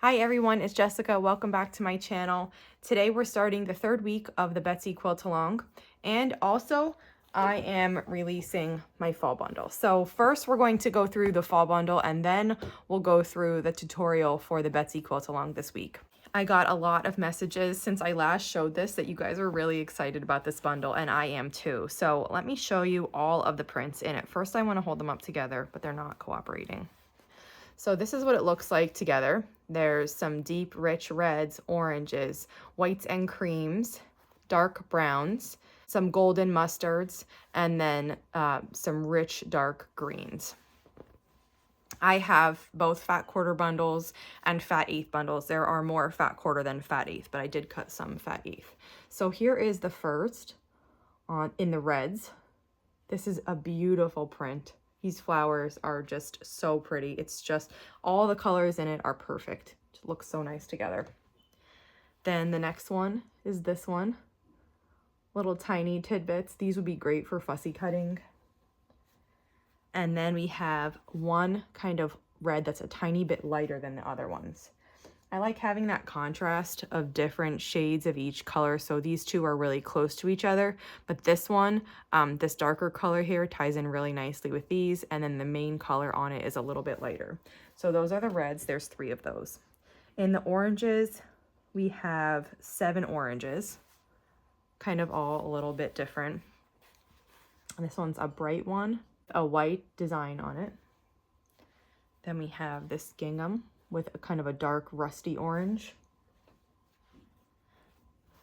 Hi everyone, it's Jessica. Welcome back to my channel. Today we're starting the third week of the Betsy Quilt Along, and also I am releasing my fall bundle. So first we're going to go through the fall bundle and then we'll go through the tutorial for the Betsy Quilt Along this week. I got a lot of messages since I last showed this that you guys are really excited about this bundle, and I am too. So let me show you all of the prints in it. First I want to hold them up together, but they're not cooperating. So this is what it looks like together. There's some deep, rich reds, oranges, whites and creams, dark browns, some golden mustards, and then some rich, dark greens. I have both fat quarter bundles and fat eighth bundles. There are more fat quarter than fat eighth, but I did cut some fat eighth. So here is the first in the reds. This is a beautiful print. These flowers are just so pretty. It's just all the colors in it are perfect. It looks so nice together. Then the next one is this one. Little tiny tidbits. These would be great for fussy cutting. And then we have one kind of red that's a tiny bit lighter than the other ones. I like having that contrast of different shades of each color, so these two are really close to each other, but this one, this darker color here ties in really nicely with these, and then the main color on it is a little bit lighter. So those are the reds. There's 3 of those. In the oranges, we have 7 oranges, kind of all a little bit different. And this one's a bright one, a white design on it. Then we have this gingham with a kind of a dark rusty orange.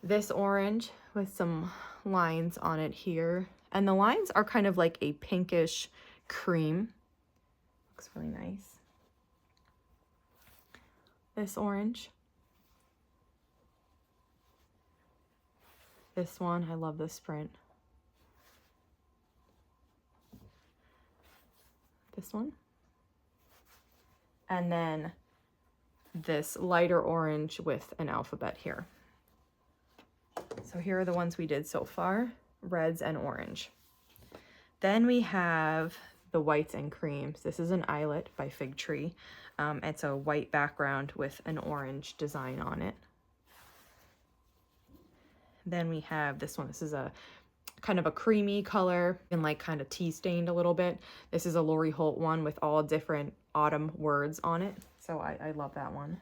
This orange with some lines on it here. And the lines are kind of like a pinkish cream. Looks really nice. This orange. This one, I love this print. This one. And then this lighter orange with an alphabet here. So here are the ones we did so far, reds and orange. Then we have the whites and creams. This is an eyelet by Fig Tree. It's a white background with an orange design on it. Then we have this one. This is a kind of a creamy color and like kind of tea stained a little bit. This is a Lori Holt one with all different autumn words on it. So I love that one.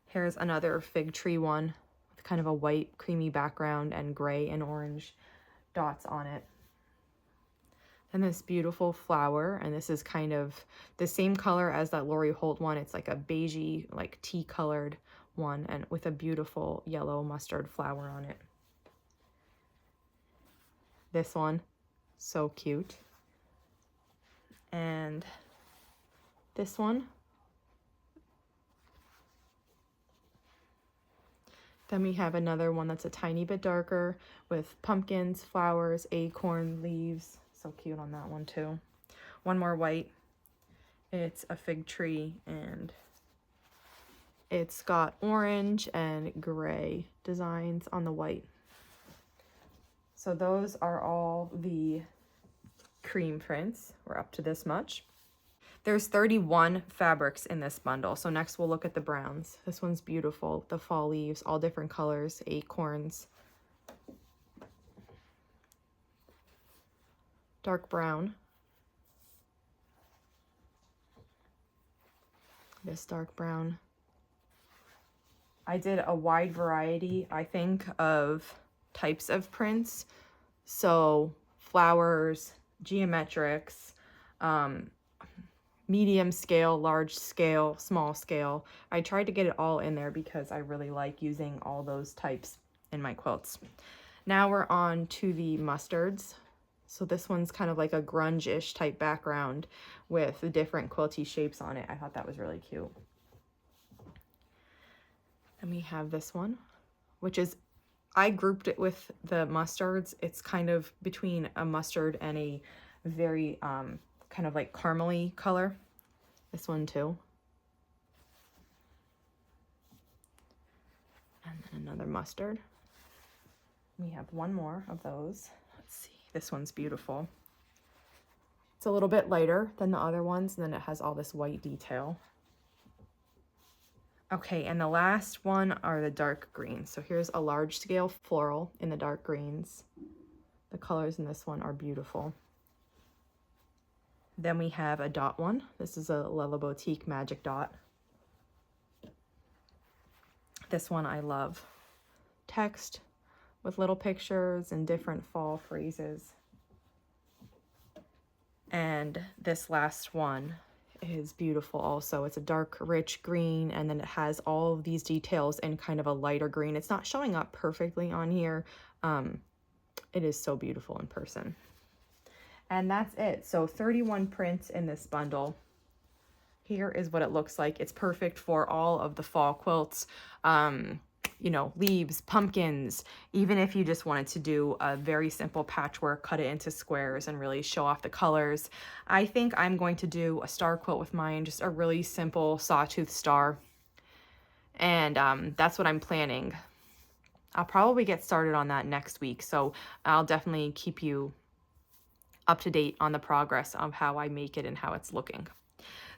Here's another Fig Tree one with kind of a white creamy background and gray and orange dots on it. And this beautiful flower, and this is kind of the same color as that Lori Holt one. It's like a beigey, like tea colored one, and with a beautiful yellow mustard flower on it. This one, so cute. And this one. Then we have another one that's a tiny bit darker with pumpkins, flowers, acorn leaves. So cute on that one too. One more white. It's a fig tree and it's got orange and gray designs on the white. So those are all the cream prints. We're up to this much. There's 31 fabrics in this bundle. So next we'll look at the browns. This one's beautiful. The fall leaves, all different colors, acorns, dark brown, this dark brown. I did a wide variety, I think, of types of prints. So flowers, geometrics, medium scale, large scale, small scale. I tried to get it all in there because I really like using all those types in my quilts. Now we're on to the mustards. So this one's kind of like a grunge-ish type background with the different quilty shapes on it. I thought that was really cute. Then we have this one, which is, I grouped it with the mustards. It's kind of between a mustard and a very kind of like caramely color. This one too. And then another mustard. We have one more of those. Let's see. This one's beautiful. It's a little bit lighter than the other ones, and then it has all this white detail. Okay, and the last one are the dark greens. So here's a large scale floral in the dark greens. The colors in this one are beautiful. Then we have a dot one. This is a Lella Boutique Magic Dot. This one I love. Text with little pictures and different fall phrases. And this last one is beautiful also. It's a dark, rich green, and then it has all of these details in kind of a lighter green. It's not showing up perfectly on here. It is so beautiful in person. And that's it. So 31 prints in this bundle. Here is what it looks like. It's perfect for all of the fall quilts. You know, leaves, pumpkins, even if you just wanted to do a very simple patchwork, cut it into squares and really show off the colors. I think I'm going to do a star quilt with mine, just a really simple sawtooth star. And that's what I'm planning. I'll probably get started on that next week, so I'll definitely keep you up to date on the progress of how I make it and how it's looking.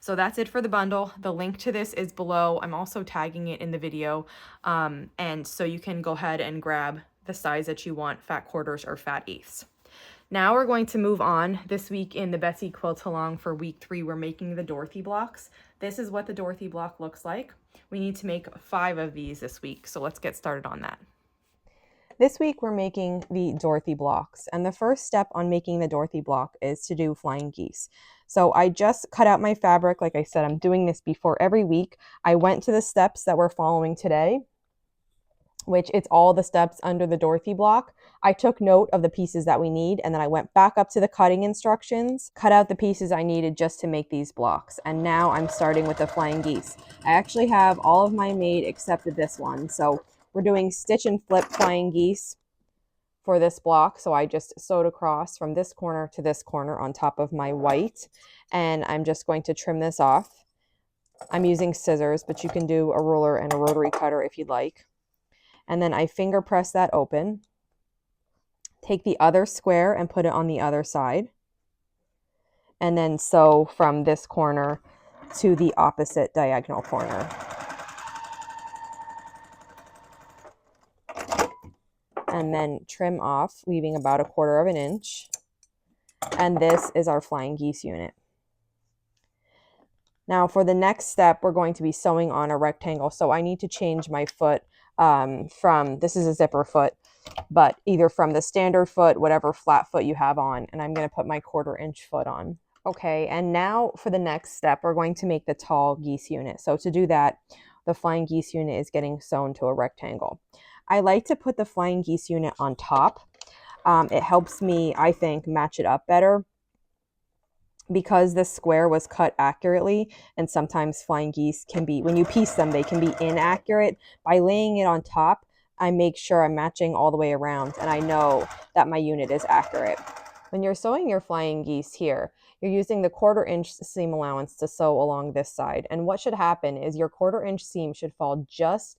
So that's it for the bundle. The link to this is below. I'm also tagging it in the video. And so you can go ahead and grab the size that you want, fat quarters or fat eighths. Now we're going to move on. This week in the Betsy Quilt Along for week 3, we're making the Dorothy blocks. This is what the Dorothy block looks like. We need to make 5 of these this week. So let's get started on that. This week we're making the Dorothy blocks, and the first step on making the Dorothy block is to do flying geese. So I just cut out my fabric. Like I said, I'm doing this before every week. I went to the steps that we're following today, which it's all the steps under the Dorothy block. I took note of the pieces that we need, and then I went back up to the cutting instructions, cut out the pieces I needed just to make these blocks. And now I'm starting with the flying geese. I actually have all of mine made except for this one. So we're doing stitch and flip flying geese for this block. So I just sewed across from this corner to this corner on top of my white, and I'm just going to trim this off. I'm using scissors, but you can do a ruler and a rotary cutter if you'd like. And then I finger press that open. Take the other square and put it on the other side. And then sew from this corner to the opposite diagonal corner. And then trim off, leaving about 1/4 of an inch. And this is our flying geese unit. Now for the next step, we're going to be sewing on a rectangle. So I need to change my foot from, this is a zipper foot, but either from the standard foot, whatever flat foot you have on, and I'm going to put my 1/4 inch foot on. Okay, and now for the next step, we're going to make the tall geese unit. So to do that, the flying geese unit is getting sewn to a rectangle. I like to put the flying geese unit on top. It helps me, I think, match it up better because this square was cut accurately, and sometimes flying geese can be, when you piece them, they can be inaccurate. By laying it on top, I make sure I'm matching all the way around, and I know that my unit is accurate. When you're sewing your flying geese here, you're using the 1/4 inch seam allowance to sew along this side. And what should happen is your 1/4 inch seam should fall just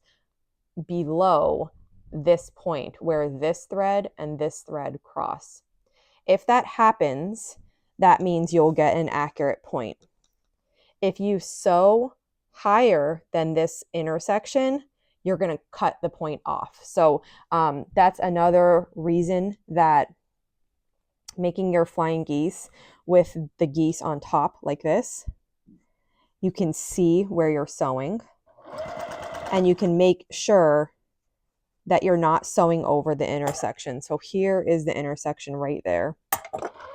below this point where this thread and this thread cross. If that happens, that means you'll get an accurate point. If you sew higher than this intersection, you're going to cut the point off. So that's another reason that making your flying geese with the geese on top like this, you can see where you're sewing, and you can make sure that you're not sewing over the intersection. So here is the intersection right there.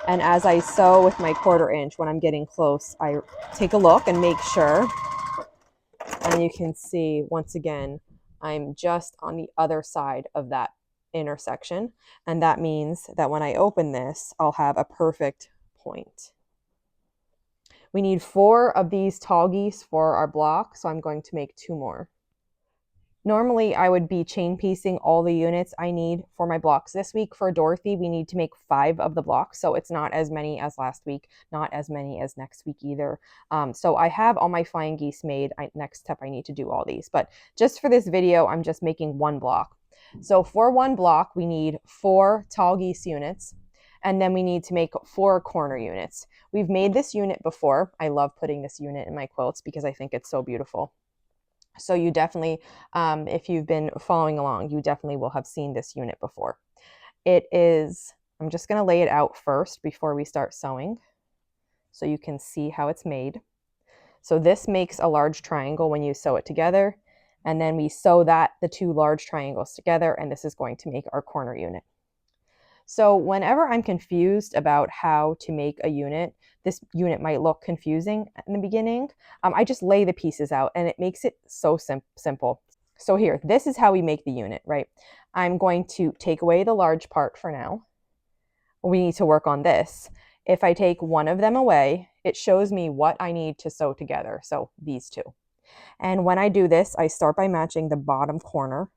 And as I sew with my 1/4 inch, when I'm getting close, I take a look and make sure. And you can see, once again, I'm just on the other side of that intersection. And that means that when I open this, I'll have a perfect point. We need 4 of these tall geese for our block, so I'm going to make 2 more. Normally, I would be chain piecing all the units I need for my blocks. This week for Dorothy, we need to make 5 of the blocks, so it's not as many as last week, not as many as next week either. So I have all my flying geese made. Next step, I need to do all these. But just for this video, I'm just making 1 block. So for 1 block, we need 4 tall geese units, and then we need to make 4 corner units. We've made this unit before. I love putting this unit in my quilts because I think it's so beautiful. So you definitely, if you've been following along, you definitely will have seen this unit before. It is, I'm just going to lay it out first before we start sewing so you can see how it's made. So this makes a large triangle when you sew it together, and then we sew the two large triangles together, and this is going to make our corner unit. So whenever I'm confused about how to make a unit, this unit might look confusing in the beginning, I just lay the pieces out and it makes it so simple. So here, this is how we make the unit, right? I'm going to take away the large part for now. We need to work on this. If I take one of them away, it shows me what I need to sew together. So these two. And when I do this, I start by matching the bottom corner,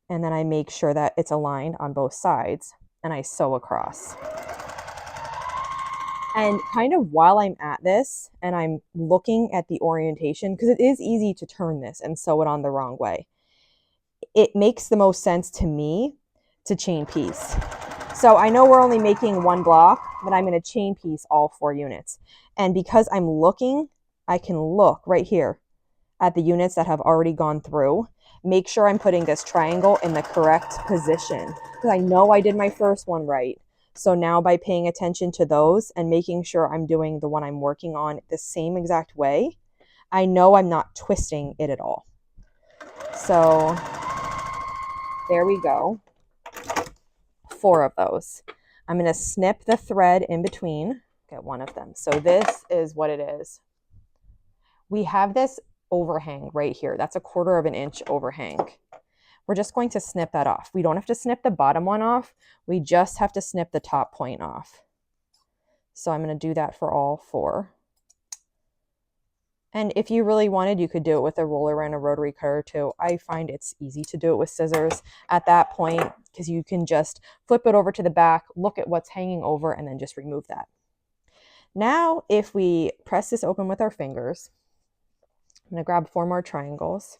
and then I make sure that it's aligned on both sides, and I sew across. And kind of while I'm at this and I'm looking at the orientation, because it is easy to turn this and sew it on the wrong way, it makes the most sense to me to chain piece. So I know we're only making one block, but I'm going to chain piece all 4 units. And because I'm looking, I can look right here at the units that have already gone through, make sure I'm putting this triangle in the correct position, because I know I did my first one right. So now by paying attention to those and making sure I'm doing the one I'm working on the same exact way, I know I'm not twisting it at all. So there we go. 4 of those. I'm going to snip the thread in between, get one of them. So this is what it is. We have this overhang right here. That's 1/4 of an inch overhang. We're just going to snip that off. We don't have to snip the bottom one off. We just have to snip the top point off. So I'm going to do that for all 4. And if you really wanted, you could do it with a roller and a rotary cutter too. I find it's easy to do it with scissors at that point, because you can just flip it over to the back, look at what's hanging over, and then just remove that. Now, if we press this open with our fingers, I'm going to grab 4 more triangles.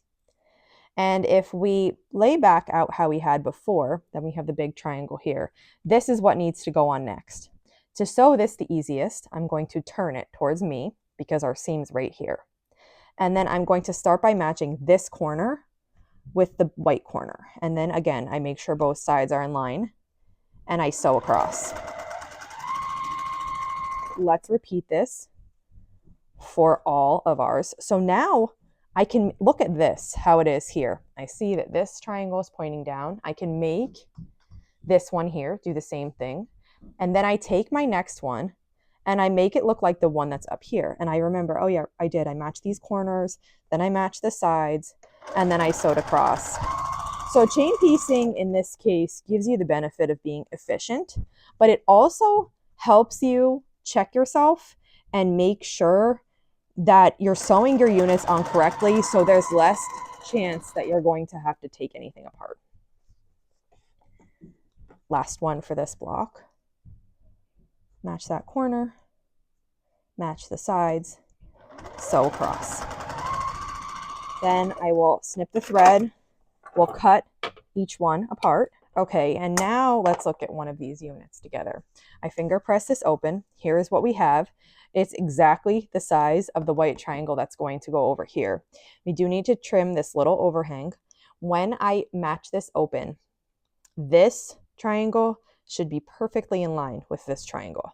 And if we lay back out how we had before, then we have the big triangle here. This is what needs to go on next. To sew this the easiest, I'm going to turn it towards me because our seam's right here. And then I'm going to start by matching this corner with the white corner. And then again, I make sure both sides are in line and I sew across. Let's repeat this for all of ours. So now I can look at this, how it is here. I see that this triangle is pointing down. I can make this one here, do the same thing. And then I take my next one and I make it look like the one that's up here. And I remember, oh yeah, I did. I matched these corners, then I matched the sides, and then I sewed across. So chain piecing in this case gives you the benefit of being efficient, but it also helps you check yourself and make sure that you're sewing your units on correctly, so there's less chance that you're going to have to take anything apart. Last one for this block. Match that corner, match the sides, sew across. Then I will snip the thread, we'll cut each one apart. Okay, and now let's look at one of these units together. I finger press this open. Here is what we have. It's exactly the size of the white triangle that's going to go over here. We do need to trim this little overhang. When I match this open, this triangle should be perfectly in line with this triangle.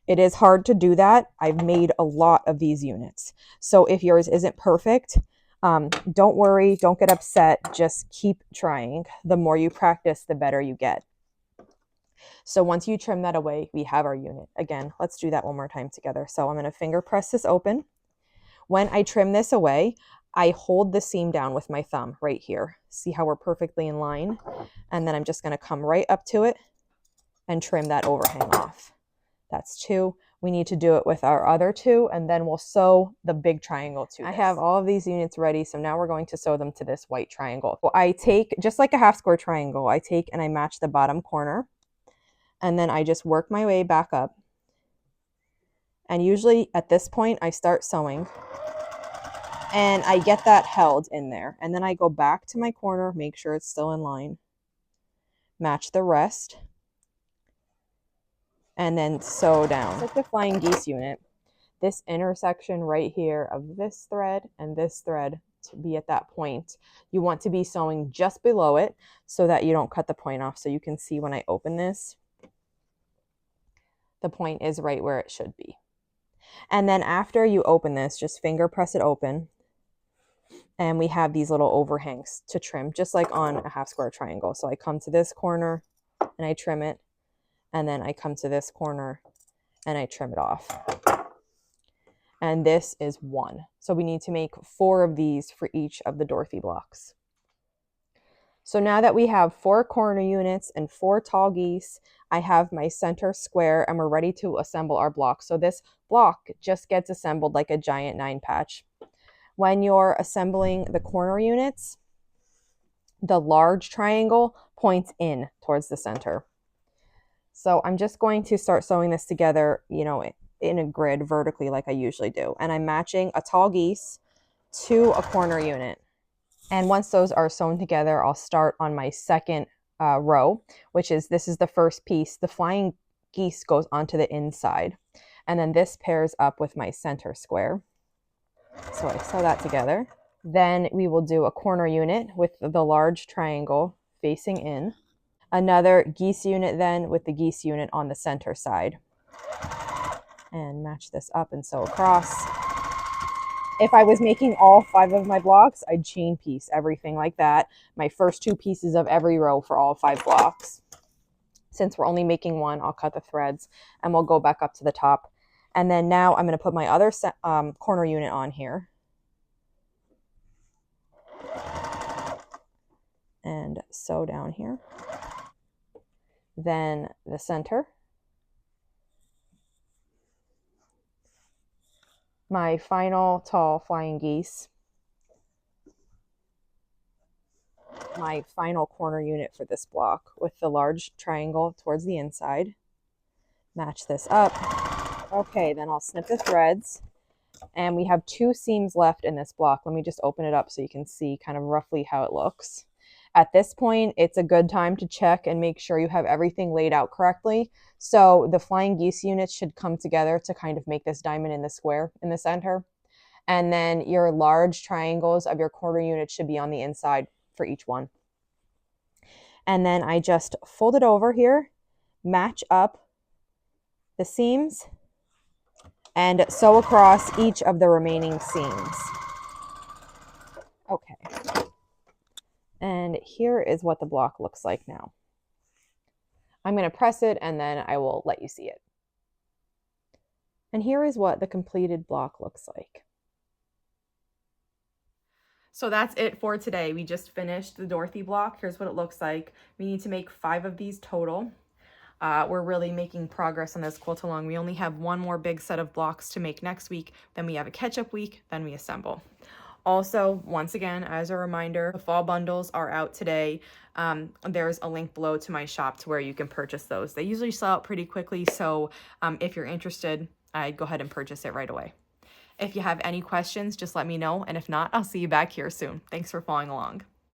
It is hard to do that. I've made a lot of these units. So if yours isn't perfect, don't worry, don't get upset, just keep trying. The more you practice, the better you get. So once you trim that away, we have our unit. Again, let's do that one more time together. So I'm going to finger press this open. When I trim this away, I hold the seam down with my thumb right here. See how we're perfectly in line? And then I'm just going to come right up to it and trim that overhang off. That's 2. We need to do it with our other 2, and then we'll sew the big triangle to this. I have all of these units ready, so now we're going to sew them to this white triangle. So I take, just like a half square triangle, I take and I match the bottom corner, and then I just work my way back up. And usually at this point, I start sewing, and I get that held in there. And then I go back to my corner, make sure it's still in line, match the rest, and then sew down. It's like the flying geese unit. This intersection right here of this thread and this thread to be at that point. You want to be sewing just below it so that you don't cut the point off. So you can see when I open this, the point is right where it should be. And then after you open this, just finger press it open. And we have these little overhangs to trim, just like on a half square triangle. So I come to this corner and I trim it. And then I come to this corner and I trim it off. And this is 1. So we need to make 4 of these for each of the Dorothy blocks. So now that we have 4 corner units and 4 tall geese, I have my center square and we're ready to assemble our block. So this block just gets assembled like a giant 9 patch. When you're assembling the corner units, the large triangle points in towards the center. So I'm just going to start sewing this together, you know, in a grid vertically like I usually do. And I'm matching a tall geese to a corner unit. And once those are sewn together, I'll start on my second row, which is, this is the first piece. The flying geese goes onto the inside. And then this pairs up with my center square. So I sew that together. Then we will do a corner unit with the large triangle facing in. Another geese unit then with the geese unit on the center side. And match this up and sew across. If I was making all 5 of my blocks, I'd chain piece everything like that. My first 2 pieces of every row for all 5 blocks. Since we're only making 1, I'll cut the threads and we'll go back up to the top. And then now I'm going to put my other corner unit on here. And sew down here. Then the center. My final tall flying geese. My final corner unit for this block with the large triangle towards the inside. Match this up. Okay, then I'll snip the threads. And we have 2 seams left in this block. Let me just open it up so you can see kind of roughly how it looks. At this point, it's a good time to check and make sure you have everything laid out correctly. So the flying geese units should come together to kind of make this diamond in the square in the center. And then your large triangles of your corner unit should be on the inside for each one. And then I just fold it over here, match up the seams, and sew across each of the remaining seams. Okay. And here is what the block looks like now. I'm going to press it and then I will let you see it. And here is what the completed block looks like. So that's it for today. We just finished the Dorothy block. Here's what it looks like. We need to make 5 of these total. We're really making progress on this quilt along. We only have 1 more big set of blocks to make next week. Then we have a catch-up week. Then we assemble. Also, once again, as a reminder, the fall bundles are out today. There's a link below to my shop to where you can purchase those. They usually sell out pretty quickly, so if you're interested, I'd go ahead and purchase it right away. If you have any questions, just let me know, and if not, I'll see you back here soon. Thanks for following along.